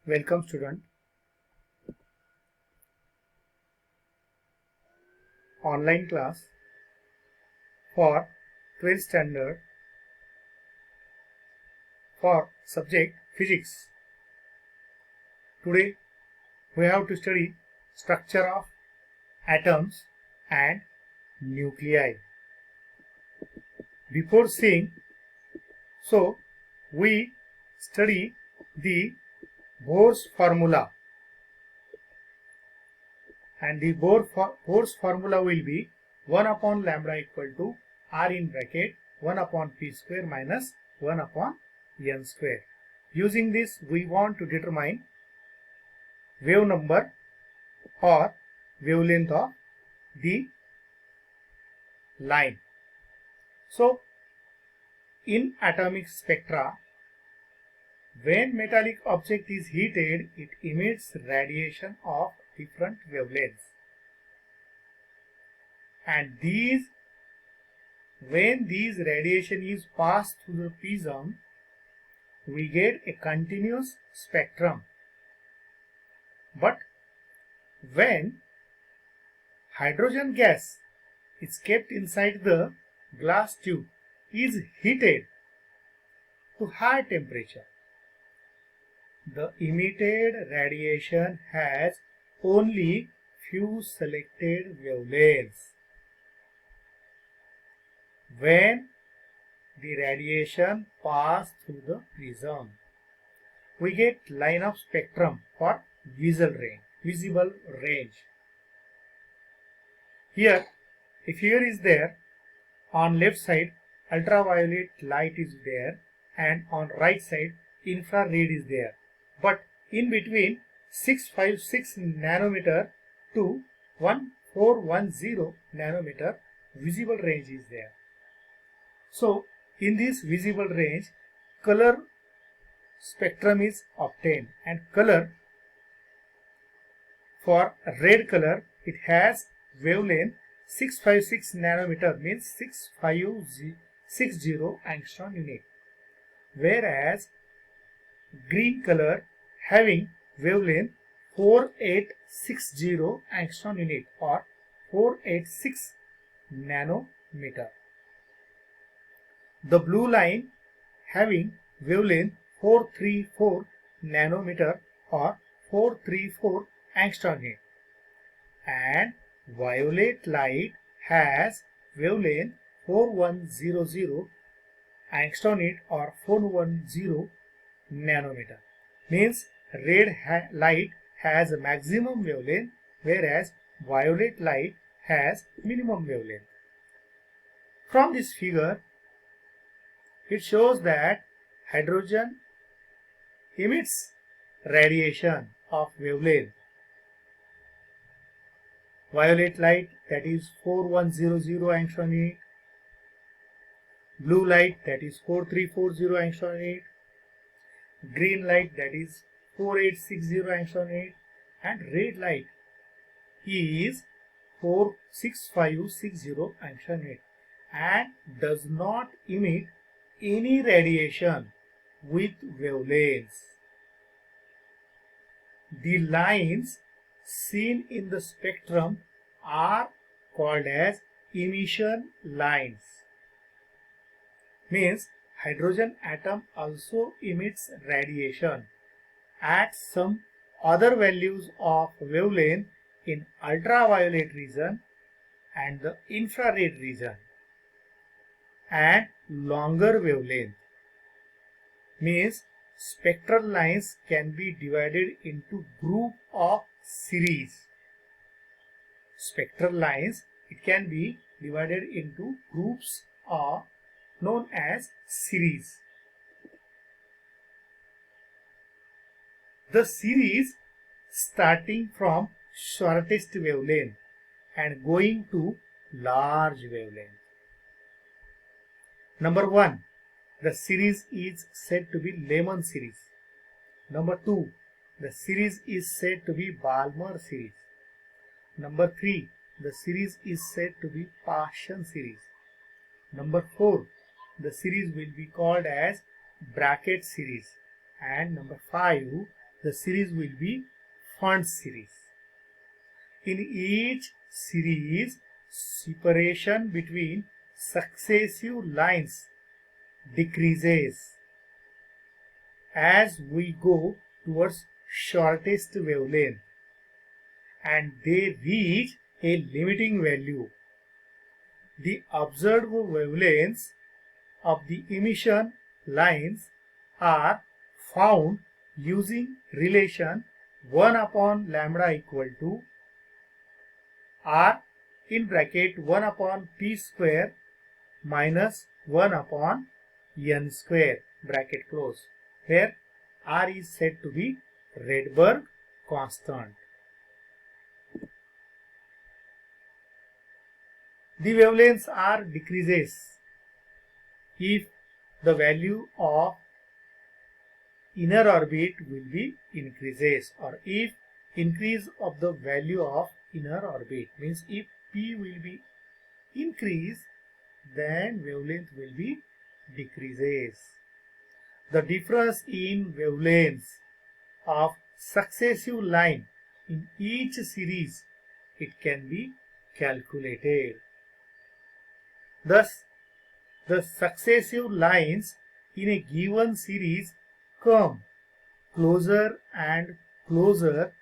Welcome student. Online class for 12th standard for subject physics. Today we have to study structure of atoms and nuclei. Before seeing, we study the Bohr's formula, and the Bohr's formula will be 1 upon lambda equal to r in bracket 1 upon p square minus 1 upon n square. Using this, we want to determine wave number or wavelength of the line. So, in atomic spectra, when metallic object is heated, it emits radiation of different wavelengths. And when these radiation is passed through the prism, we get a continuous spectrum. But when hydrogen gas is kept inside the glass tube, is heated to high temperature, the emitted radiation has only few selected wavelengths. When the radiation passes through the prism, we get line of spectrum for visible range. Here, a figure is there. On left side, ultraviolet light is there, and on right side, infrared is there. But in between 656 nanometer to 1410 nanometer visible range is there. So, in this visible range, color spectrum is obtained, and color, for red color, it has wavelength 656 nanometer, means 6560 angstrom unit, whereas green color having wavelength 4860 angstrom unit or 486 nanometer. The blue line having wavelength 434 nanometer or 434 angstrom unit, and violet light has wavelength 4100 angstrom unit or 410 nanometer. Means red light has a maximum wavelength, whereas violet light has minimum wavelength. From this figure, it shows that hydrogen emits radiation of wavelength violet light, that is 4100 angstrom unit, blue light, that is 4340 angstrom unit, green light, that is 4860 angstrom unit, and red light is 46560 angstrom unit, and does not emit any radiation with wavelengths. The lines seen in the spectrum are called as emission lines. Means hydrogen atom also emits radiation at some other values of wavelength in ultraviolet region and the infrared region, and longer wavelength. Means spectral lines can be divided into group of series. Spectral lines, it can be divided into groups of known as series. The series starting from shortest wavelength and going to large wavelength. Number 1, the series is said to be Lehman series. Number 2, the series is said to be Balmer series. Number 3, the series is said to be Paschen series. Number 4, the series will be called as bracket series. And number 5, the series will be Fund series. In each series, separation between successive lines decreases as we go towards shortest wavelength, and they reach a limiting value. The observed wavelengths of the emission lines are found using relation 1 upon lambda equal to r in bracket 1 upon p square minus 1 upon n square bracket close, where r is said to be Rydberg constant. The wavelengths are decreases if the value of inner orbit will be increases, or if increase of the value of inner orbit, means if p will be increase, then wavelength will be decreases. The difference in wavelengths of successive line in each series, it can be calculated. Thus, the successive lines in a given series come closer and closer,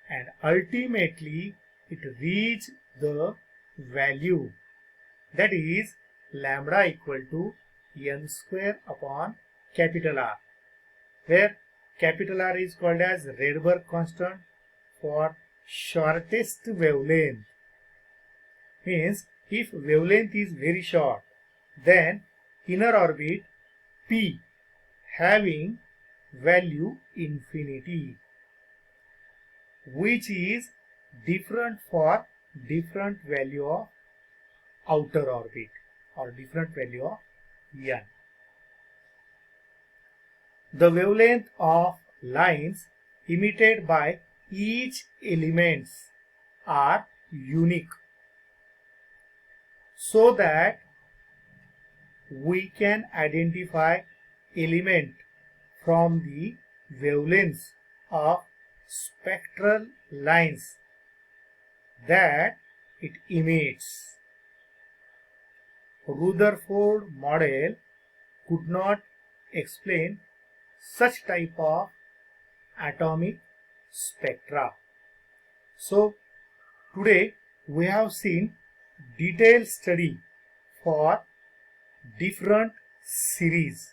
and ultimately it reaches the value, that is lambda equal to n square upon capital R, where capital R is called as Rydberg constant for shortest wavelength. Means if wavelength is very short, then inner orbit P having value infinity, which is different for different value of outer orbit or different value of n. The wavelength of lines emitted by each elements are unique, so that we can identify element from the wavelengths of spectral lines that it emits. Rutherford model could not explain such type of atomic spectra. So today we have seen detailed study for different series.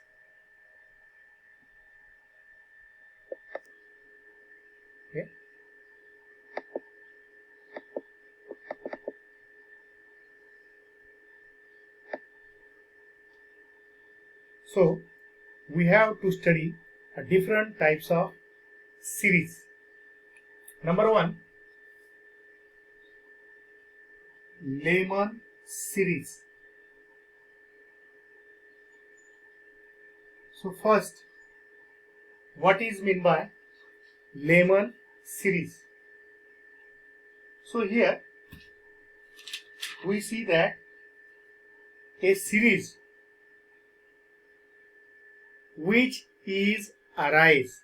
Okay. So we have to study different types of series. Number one, Lyman series. So first, what is meant by Lyman series? So here we see that a series which is arise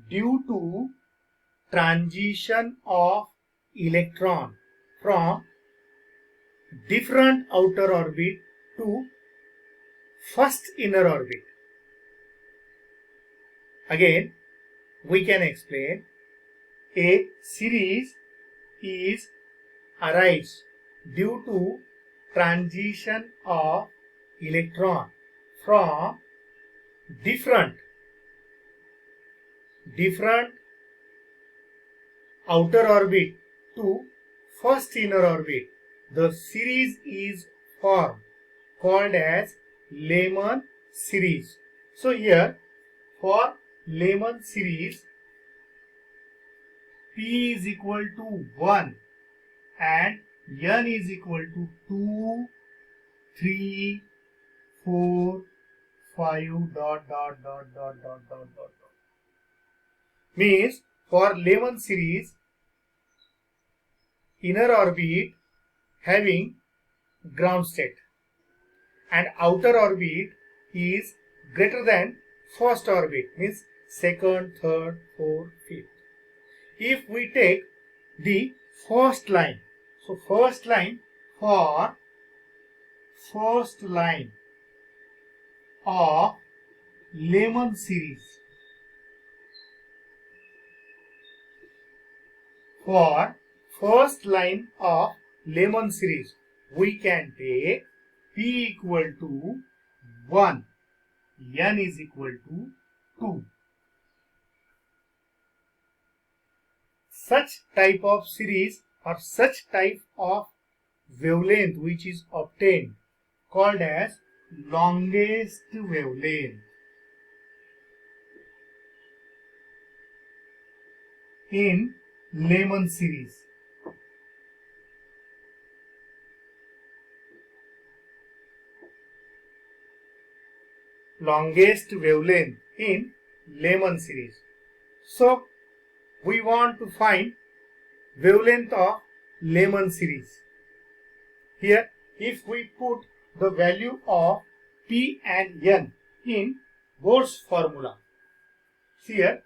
due to transition of electron from different outer orbit to first inner orbit. Again, we can explain a series is arise due to transition of electron from different outer orbit to first inner orbit. The series is formed called as Lyman series. So here for Lyman series, P is equal to 1 and N is equal to 2, 3, 4, 5 ... Means for Lyman series, inner orbit having ground state and outer orbit is greater than first orbit, means second, third, fourth, fifth. If we take the first line, so first line for first line of Lehman series, for first line of Lehman series, we can take P equal to 1, N is equal to 2. Such type of series or such type of wavelength which is obtained called as longest wavelength in Lehman series. Longest wavelength in Lehman series. So we want to find wavelength of Lehman series. Here, if we put the value of P and N in Bohr's formula, here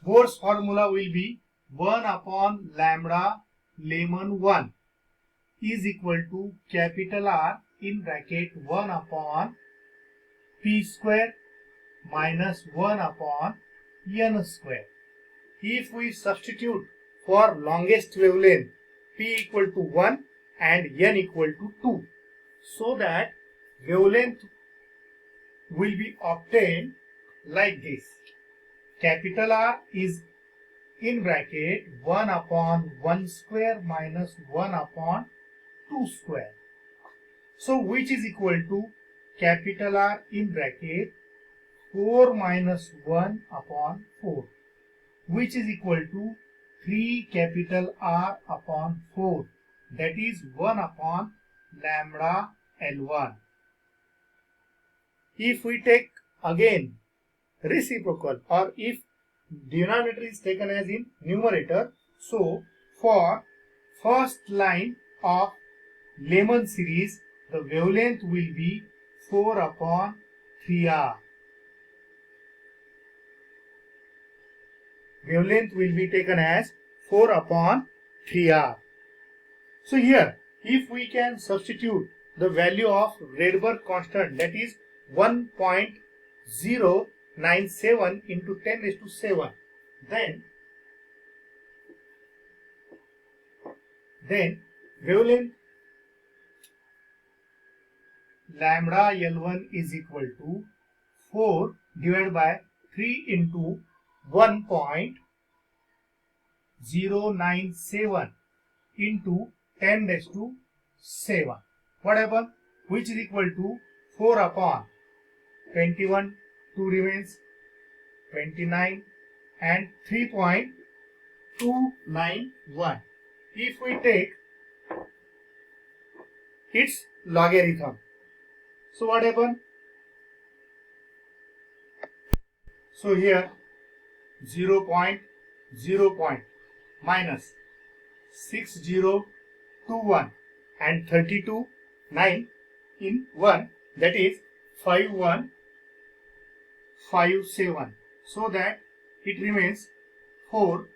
Bohr's formula will be 1 upon lambda Lehman 1 is equal to capital R in bracket 1 upon P square minus 1 upon N square. If we substitute for longest wavelength P equal to 1 and N equal to 2, so that wavelength will be obtained like this. Capital R is in bracket 1 upon 1 square minus 1 upon 2 square. So which is equal to capital R in bracket 4 minus 1 upon 4, which is equal to 3 capital R upon 4, that is 1 upon lambda L1. If we take again reciprocal, or if denominator is taken as in numerator, so for first line of Lehman series, the wavelength will be 4 upon 3R. Wavelength will be taken as 4 upon 3R. So here, if we can substitute the value of Rydberg constant, that is 1.097 into 10 raised to 7, then wavelength lambda L1 is equal to 4 divided by 3 into 1.097 into 10 raised to 7. What happened? Which is equal to 4 upon 21, 2 remains 29 and 3.291. If we take its logarithm, so what happened? So here 0 minus 6021 and 32 9 in 1, that is 5157, so that it remains 4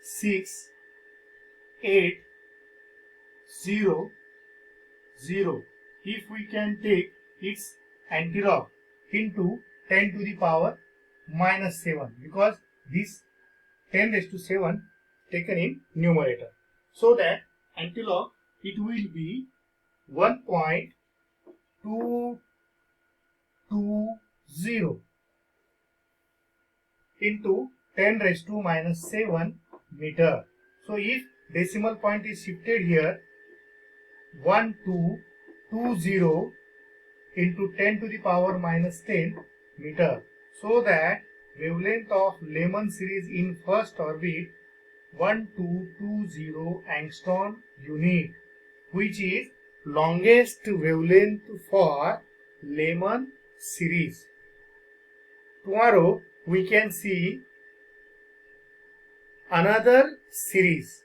6 8 0 0. If we can take its antilog into 10 to the power minus 7, because this 10 raised to 7 taken in numerator, so that antilog it will be 1.220 into 10 raised to minus 7 meter. So if decimal point is shifted here, 1220 into 10 to the power minus 10 meter, so that wavelength of Lehman series in first orbit 1220 angstrom unit, which is longest wavelength for Lehman series. Tomorrow we can see another series